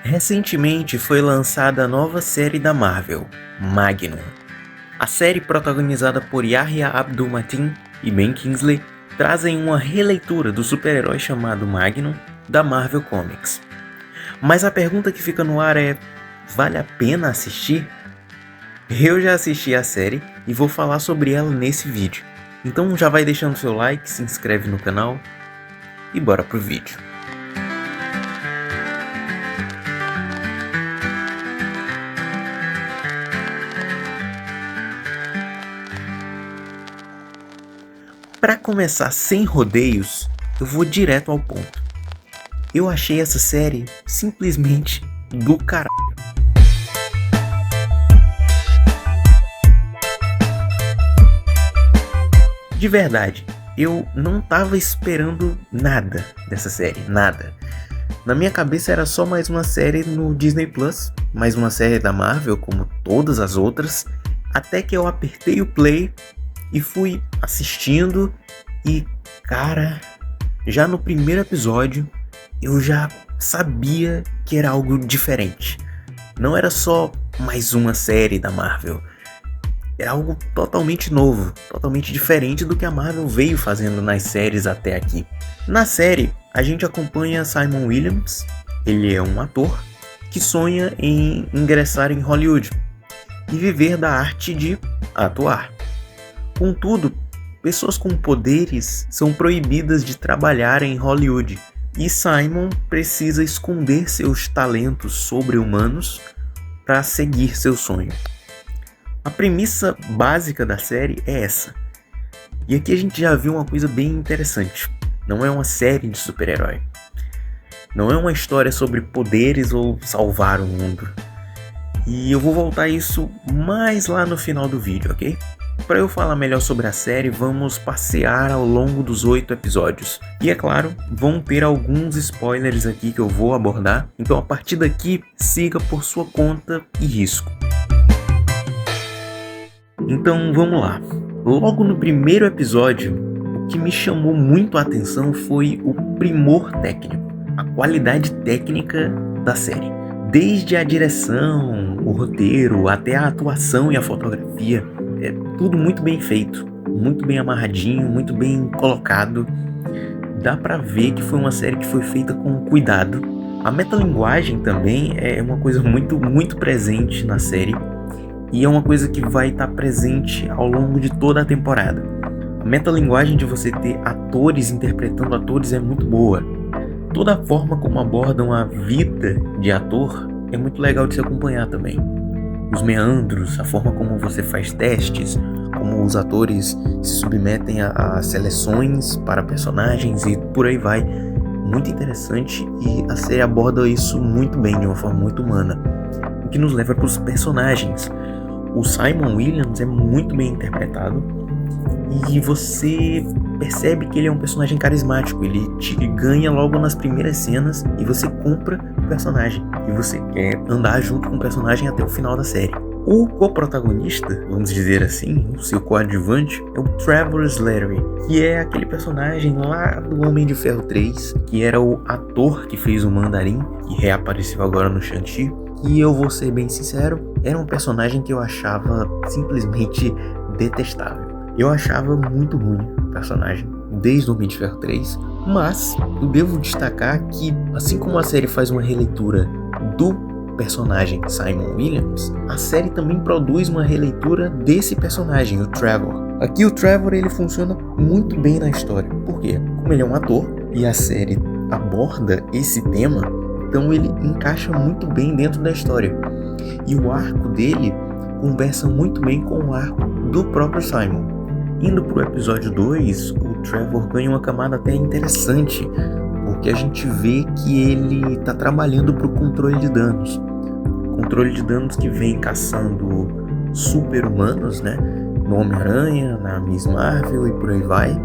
Recentemente foi lançada a nova série da Marvel, Magnum. A série, protagonizada por Yahya Abdul-Mateen e Ben Kingsley, trazem uma releitura do super-herói chamado Magnum da Marvel Comics. Mas a pergunta que fica no ar é: vale a pena assistir? Eu já assisti a série e vou falar sobre ela nesse vídeo. Então já vai deixando seu like, se inscreve no canal e bora pro vídeo. Para começar sem rodeios, eu vou direto ao ponto. Eu achei essa série simplesmente do caralho. De verdade, eu não tava esperando nada dessa série, nada. Na minha cabeça era só mais uma série no Disney Plus, mais uma série da Marvel como todas as outras, até que eu apertei o play e fui assistindo e, cara, já no primeiro episódio eu já sabia que era algo diferente. Não era só mais uma série da Marvel. Era algo totalmente novo, totalmente diferente do que a Marvel veio fazendo nas séries até aqui. Na série, a gente acompanha Simon Williams. Ele é um ator que sonha em ingressar em Hollywood e viver da arte de atuar. Contudo, pessoas com poderes são proibidas de trabalhar em Hollywood e Simon precisa esconder seus talentos sobre-humanos para seguir seu sonho. A premissa básica da série é essa. E aqui a gente já viu uma coisa bem interessante. Não é uma série de super-herói. Não é uma história sobre poderes ou salvar o mundo. E eu vou voltar a isso mais lá no final do vídeo, ok? Para eu falar melhor sobre a série, vamos passear ao longo dos 8 episódios. E é claro, vão ter alguns spoilers aqui que eu vou abordar. Então a partir daqui, siga por sua conta e risco. Então vamos lá. Logo no primeiro episódio, o que me chamou muito a atenção foi o primor técnico, a qualidade técnica da série. Desde a direção, o roteiro, até a atuação e a fotografia, é tudo muito bem feito, muito bem amarradinho, muito bem colocado. Dá pra ver que foi uma série que foi feita com cuidado. A metalinguagem também é uma coisa muito presente na série. E é uma coisa que vai estar presente ao longo de toda a temporada. A metalinguagem de você ter atores interpretando atores é muito boa. Toda a forma como abordam a vida de ator é muito legal de se acompanhar também. Os meandros, a forma como você faz testes, como os atores se submetem a seleções para personagens e por aí vai. Muito interessante, e a série aborda isso muito bem, de uma forma muito humana. O que nos leva para os personagens. O Simon Williams é muito bem interpretado e você percebe que ele é um personagem carismático. Ele te ganha logo nas primeiras cenas e você compra o personagem e você quer andar junto com o personagem até o final da série. O co-protagonista, vamos dizer assim, o seu coadjuvante, é o Trevor Slattery, que é aquele personagem lá do Homem de Ferro 3, que era o ator que fez o Mandarim, que reapareceu agora no Shang-Chi. E eu vou ser bem sincero, era um personagem que eu achava simplesmente detestável. Eu achava muito ruim o personagem, desde o Homem de Ferro 3, mas eu devo destacar que, assim como a série faz uma releitura do personagem Simon Williams, a série também produz uma releitura desse personagem, o Trevor. Aqui o Trevor ele funciona muito bem na história. Por quê? Como ele é um ator e a série aborda esse tema, então ele encaixa muito bem dentro da história. E o arco dele conversa muito bem com o arco do próprio Simon. Indo pro episódio 2, o Trevor ganha uma camada até interessante, porque a gente vê que ele tá trabalhando pro controle de danos. Controle de danos que vem caçando super-humanos, né? No Homem-Aranha, na Miss Marvel e por aí vai.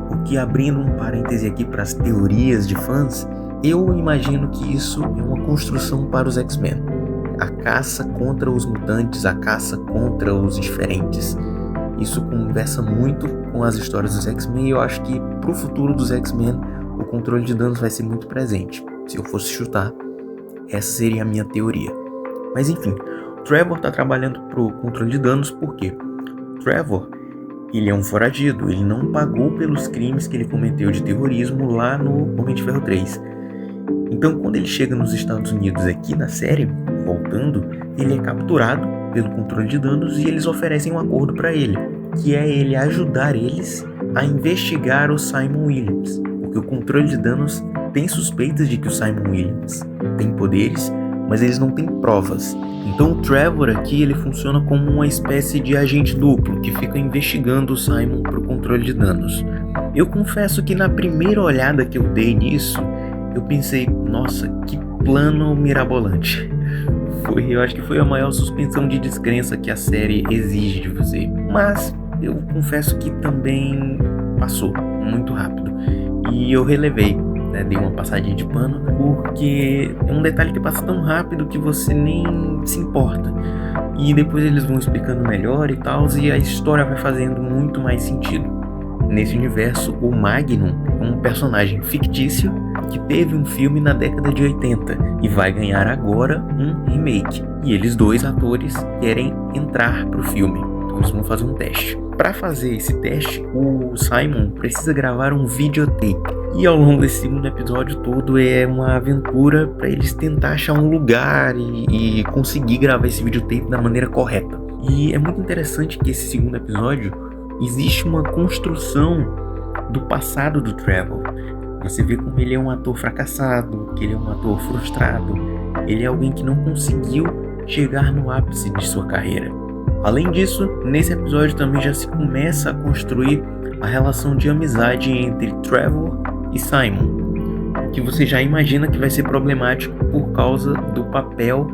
O que, abrindo um parêntese aqui para as teorias de fãs, eu imagino que isso é uma construção para os X-Men. A caça contra os mutantes, a caça contra os diferentes. Isso conversa muito com as histórias dos X-Men e eu acho que pro futuro dos X-Men o controle de danos vai ser muito presente. Se eu fosse chutar, Essa seria a minha teoria. Mas enfim, Trevor está trabalhando pro controle de danos porque Trevor, ele é um foragido, ele não pagou pelos crimes que ele cometeu de terrorismo lá no Homem de Ferro 3. Então, quando ele chega nos Estados Unidos aqui na série, voltando, ele é capturado pelo controle de danos e eles oferecem um acordo para ele, que é ele ajudar eles a investigar o Simon Williams, porque o controle de danos tem suspeitas de que o Simon Williams tem poderes, mas eles não têm provas. Então o Trevor aqui ele funciona como uma espécie de agente duplo que fica investigando o Simon para o controle de danos. Eu confesso que na primeira olhada que eu dei nisso, eu pensei, nossa, que plano mirabolante. Eu acho que foi a maior suspensão de descrença que a série exige de você. Mas eu confesso que também passou muito rápido. E eu relevei, né? Dei uma passadinha de pano, porque é um detalhe que passa tão rápido que você nem se importa. E depois eles vão explicando melhor e tal, e a história vai fazendo muito mais sentido. Nesse universo, o Magnum é um personagem fictício que teve um filme na década de 80 e vai ganhar agora um remake. E eles dois atores querem entrar pro filme, então eles vão fazer um teste. Para fazer esse teste, o Simon precisa gravar um videotape. E ao longo desse segundo episódio todo é uma aventura para eles tentar achar um lugar e conseguir gravar esse videotape da maneira correta. E é muito interessante que esse segundo episódio existe uma construção do passado do Trevor. Você vê como ele é um ator fracassado, que ele é um ator frustrado, ele é alguém que não conseguiu chegar no ápice de sua carreira. Além disso, nesse episódio também já se começa a construir a relação de amizade entre Trevor e Simon, que você já imagina que vai ser problemático por causa do papel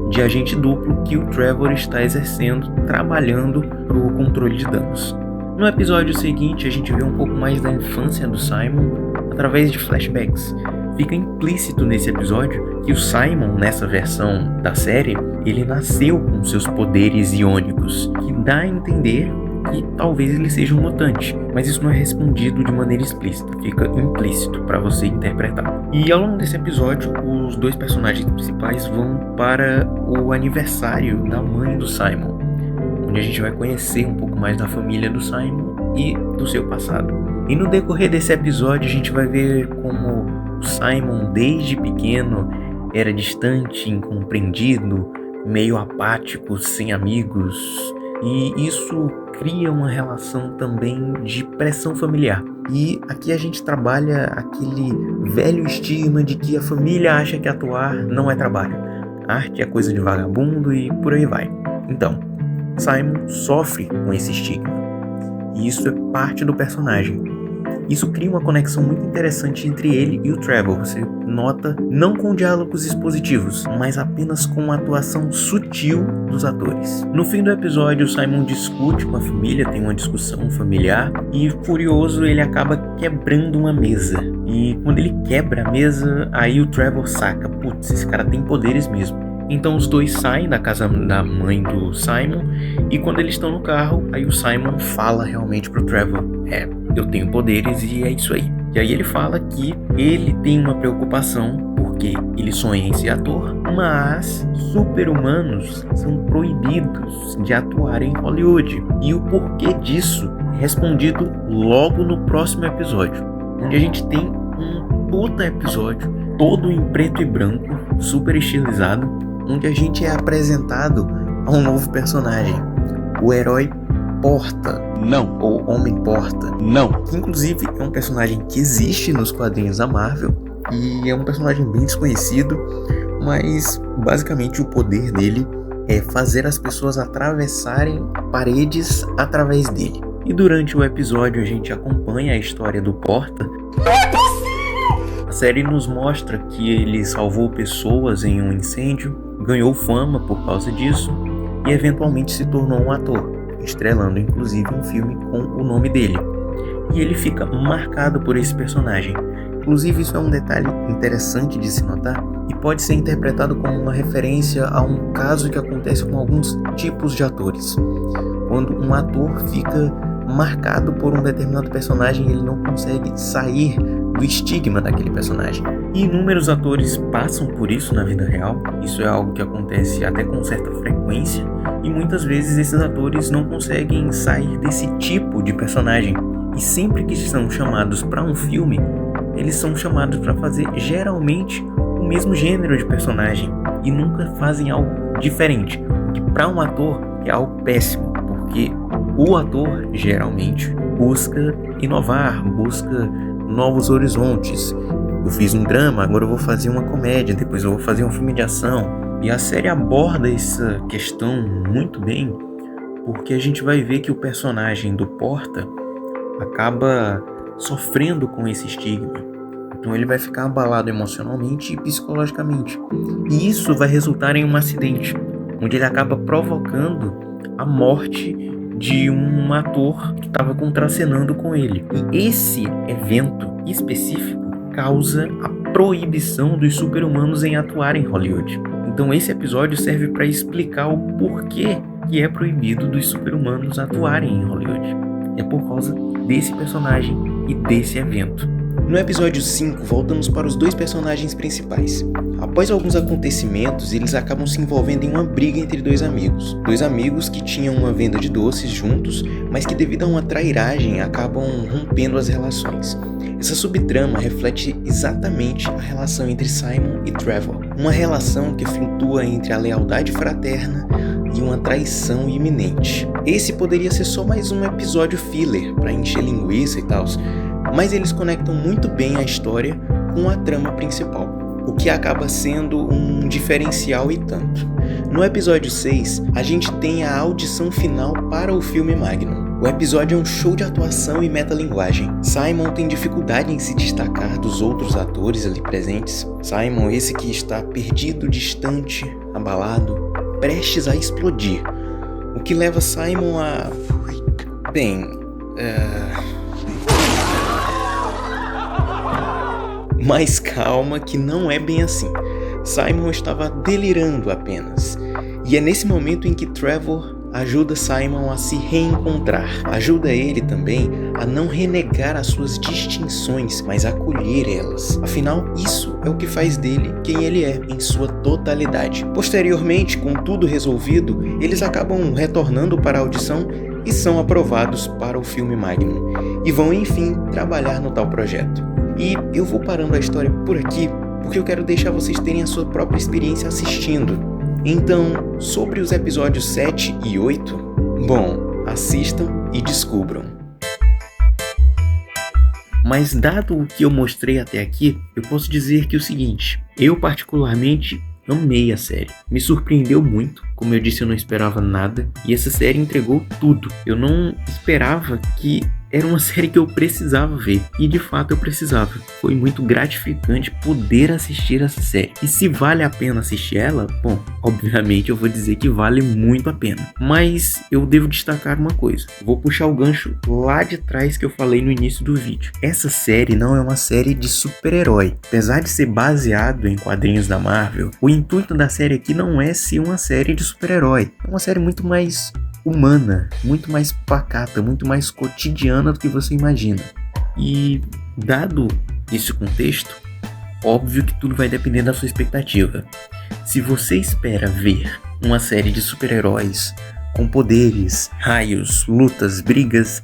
de agente duplo que o Trevor está exercendo, trabalhando para o controle de danos. No episódio seguinte, a gente vê um pouco mais da infância do Simon através de flashbacks. Fica implícito nesse episódio que o Simon, nessa versão da série, ele nasceu com seus poderes iônicos, que dá a entender que talvez ele seja um mutante, mas isso não é respondido de maneira explícita, fica implícito para você interpretar. E ao longo desse episódio, os dois personagens principais vão para o aniversário da mãe do Simon, onde a gente vai conhecer um pouco mais da família do Simon e do seu passado. E no decorrer desse episódio a gente vai ver como o Simon desde pequeno era distante, incompreendido, meio apático, sem amigos, e isso cria uma relação também de pressão familiar. E aqui a gente trabalha aquele velho estigma de que a família acha que atuar não é trabalho, arte é coisa de vagabundo e por aí vai. Então, Simon sofre com esse estigma, e isso é parte do personagem. Isso cria uma conexão muito interessante entre ele e o Trevor. Você nota não com diálogos expositivos, mas apenas com a atuação sutil dos atores. No fim do episódio, Simon discute com a família, tem uma discussão familiar e, furioso, ele acaba quebrando uma mesa. E quando ele quebra a mesa, aí o Trevor saca, putz, esse cara tem poderes mesmo. Então os dois saem da casa da mãe do Simon e quando eles estão no carro, aí o Simon fala realmente pro Trevor, eu tenho poderes e é isso aí. E aí ele fala que ele tem uma preocupação porque ele sonha em ser ator, mas super-humanos são proibidos de atuar em Hollywood. E o porquê disso é respondido logo no próximo episódio, onde a gente tem um puta episódio, todo em preto e branco, super estilizado, onde a gente é apresentado a um novo personagem, o herói Porta, não, ou Homem Porta, não, que inclusive é um personagem que existe nos quadrinhos da Marvel e é um personagem bem desconhecido, mas basicamente o poder dele é fazer as pessoas atravessarem paredes através dele. E durante o episódio a gente acompanha a história do Porta. A série nos mostra que ele salvou pessoas em um incêndio, ganhou fama por causa disso e eventualmente se tornou um ator, estrelando inclusive um filme com o nome dele. E ele fica marcado por esse personagem. Inclusive isso é um detalhe interessante de se notar e pode ser interpretado como uma referência a um caso que acontece com alguns tipos de atores. Quando um ator fica marcado por um determinado personagem, ele não consegue sair do estigma daquele personagem. E inúmeros atores passam por isso na vida real. Isso é algo que acontece até com certa frequência. E muitas vezes esses atores não conseguem sair desse tipo de personagem. E sempre que são chamados para um filme, eles são chamados para fazer geralmente o mesmo gênero de personagem. E nunca fazem algo diferente. O que para um ator é algo péssimo. Porque o ator geralmente busca inovar, busca novos horizontes. Eu fiz um drama, agora eu vou fazer uma comédia, depois eu vou fazer um filme de ação. E a série aborda essa questão muito bem, porque a gente vai ver que o personagem do Porta acaba sofrendo com esse estigma. Então ele vai ficar abalado emocionalmente e psicologicamente. E isso vai resultar em um acidente, onde ele acaba provocando a morte de um ator que estava contracenando com ele. E esse evento específico causa a proibição dos super-humanos em atuar em Hollywood. Então esse episódio serve para explicar o porquê que é proibido dos super-humanos atuarem em Hollywood. É por causa desse personagem e desse evento. No episódio 5, voltamos para os dois personagens principais. Após alguns acontecimentos, eles acabam se envolvendo em uma briga entre dois amigos. Dois amigos que tinham uma venda de doces juntos, mas que devido a uma trairagem acabam rompendo as relações. Essa subtrama reflete exatamente a relação entre Simon e Trevor. Uma relação que flutua entre a lealdade fraterna e uma traição iminente. Esse poderia ser só mais um episódio filler para encher linguiça e tal, mas eles conectam muito bem a história com a trama principal, o que acaba sendo um diferencial e tanto. No episódio 6, a gente tem a audição final para o filme Magnum. O episódio é um show de atuação e metalinguagem. Simon tem dificuldade em se destacar dos outros atores ali presentes. Simon, esse que está perdido, distante, abalado, prestes a explodir. O que leva Simon a... Mas calma que não é bem assim. Simon estava delirando apenas. E é nesse momento em que Trevor ajuda Simon a se reencontrar. Ajuda ele também a não renegar as suas distinções, mas acolher elas. Afinal, isso é o que faz dele quem ele é, em sua totalidade. Posteriormente, com tudo resolvido, eles acabam retornando para a audição e são aprovados para o filme Magnum. E vão, enfim, trabalhar no tal projeto. E eu vou parando a história por aqui, porque eu quero deixar vocês terem a sua própria experiência assistindo. Então, sobre os episódios 7 e 8, bom, assistam e descubram. Mas dado o que eu mostrei até aqui, eu posso dizer que é o seguinte, eu particularmente amei a série. Me surpreendeu muito, como eu disse, eu não esperava nada, e essa série entregou tudo. Eu não esperava que era uma série que eu precisava ver, e de fato eu precisava. Foi muito gratificante poder assistir essa série. E se vale a pena assistir ela, bom, obviamente eu vou dizer que vale muito a pena. Mas eu devo destacar uma coisa, vou puxar o gancho lá de trás que eu falei no início do vídeo. Essa série não é uma série de super-herói. Apesar de ser baseado em quadrinhos da Marvel, o intuito da série aqui não é ser uma série de super-herói. É uma série muito mais humana, muito mais pacata, muito mais cotidiana do que você imagina. E dado esse contexto, óbvio que tudo vai depender da sua expectativa. Se você espera ver uma série de super-heróis com poderes, raios, lutas, brigas,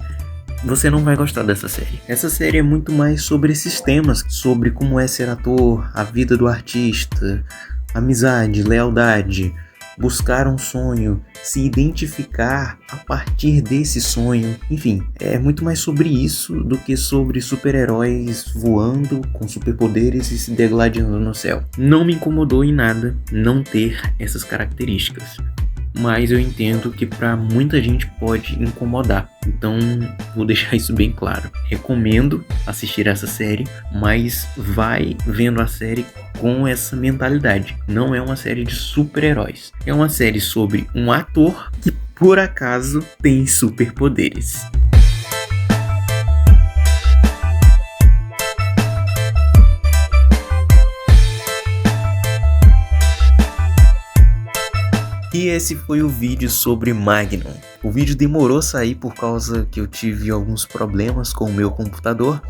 você não vai gostar dessa série. Essa série é muito mais sobre esses temas, sobre como é ser ator, a vida do artista, amizade, lealdade, buscar um sonho, se identificar a partir desse sonho. Enfim, é muito mais sobre isso do que sobre super-heróis voando com superpoderes e se degladiando no céu. Não me incomodou em nada não ter essas características, mas eu entendo que para muita gente pode incomodar. Então vou deixar isso bem claro. Recomendo assistir essa série, mas vai vendo a série com essa mentalidade. Não é uma série de super-heróis. É uma série sobre um ator que por acaso tem superpoderes. E esse foi o vídeo sobre Magnum. O vídeo demorou a sair por causa que eu tive alguns problemas com o meu computador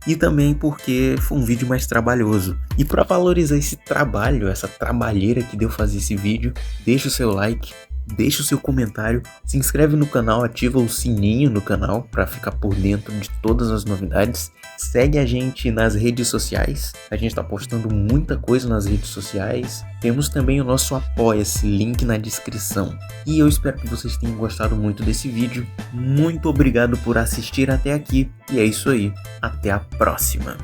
e também porque foi um vídeo mais trabalhoso. E para valorizar esse trabalho, essa trabalheira que deu fazer esse vídeo, deixa o seu like, deixa o seu comentário, se inscreve no canal, ativa o sininho no canal para ficar por dentro de todas as novidades. Segue a gente nas redes sociais, a gente está postando muita coisa nas redes sociais. Temos também o nosso Apoia-se, link na descrição. E eu espero que vocês tenham gostado muito desse vídeo. Muito obrigado por assistir até aqui. E é isso aí, até a próxima.